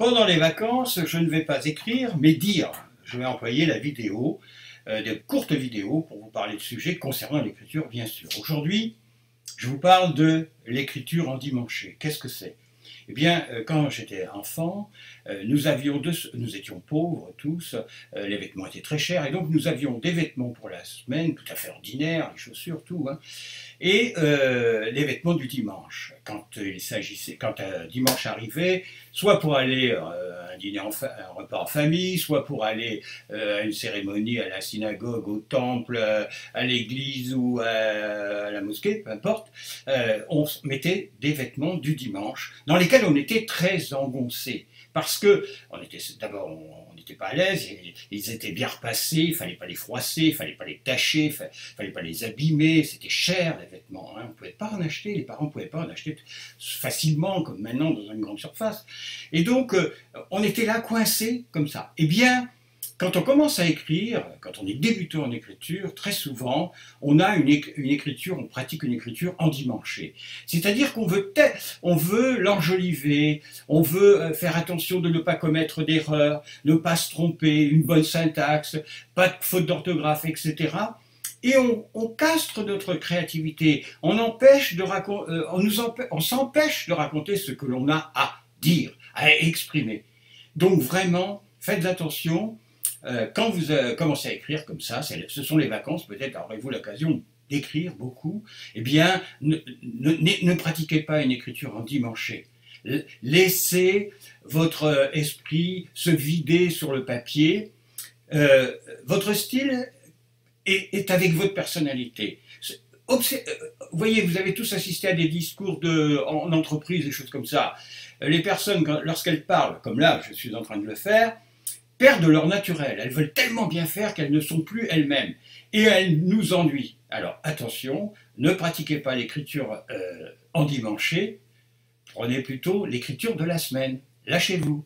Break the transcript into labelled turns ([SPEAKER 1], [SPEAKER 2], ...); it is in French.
[SPEAKER 1] Pendant les vacances, je ne vais pas écrire, mais dire. Je vais employer la vidéo, de courtes vidéos pour vous parler de sujets concernant l'écriture, bien sûr. Aujourd'hui, je vous parle de l'écriture endimanchée. Qu'est-ce que c'est? Eh bien, quand j'étais enfant, nous étions pauvres tous, les vêtements étaient très chers, et donc nous avions des vêtements pour la semaine, tout à fait ordinaires, les chaussures, tout, hein, et les vêtements du dimanche. Quand dimanche arrivait, soit pour aller à un repas en famille, soit pour aller à une cérémonie à la synagogue, au temple, à l'église ou à la mosquée, peu importe, on mettait des vêtements du dimanche dans lesquels on était très engoncé. Parce que, d'abord, on n'était pas à l'aise, ils étaient bien repassés, il ne fallait pas les froisser, il ne fallait pas les tacher, il ne fallait pas les abîmer, c'était cher les vêtements, hein. On ne pouvait pas en acheter, les parents ne pouvaient pas en acheter facilement, comme maintenant dans une grande surface. Et donc, on était là coincés comme ça. Eh bien, quand on commence à écrire, quand on est débutant en écriture, très souvent, on pratique une écriture endimanchée. C'est-à-dire qu'on veut l'enjoliver, on veut faire attention de ne pas commettre d'erreurs, ne pas se tromper, une bonne syntaxe, pas de faute d'orthographe, etc. Et on castre notre créativité, on s'empêche de raconter ce que l'on a à dire, à exprimer. Donc vraiment, faites attention. Quand vous commencez à écrire comme ça, ce sont les vacances, peut-être aurez-vous l'occasion d'écrire beaucoup, eh bien, ne pratiquez pas une écriture endimanchée. Laissez votre esprit se vider sur le papier. Votre style est avec votre personnalité. Vous voyez, vous avez tous assisté à des discours en entreprise, des choses comme ça. Les personnes, lorsqu'elles parlent, comme là, je suis en train de le faire, perdent leur naturel. Elles veulent tellement bien faire qu'elles ne sont plus elles-mêmes. Et elles nous ennuient. Alors attention, ne pratiquez pas l'écriture endimanchée, prenez plutôt l'écriture de la semaine. Lâchez-vous.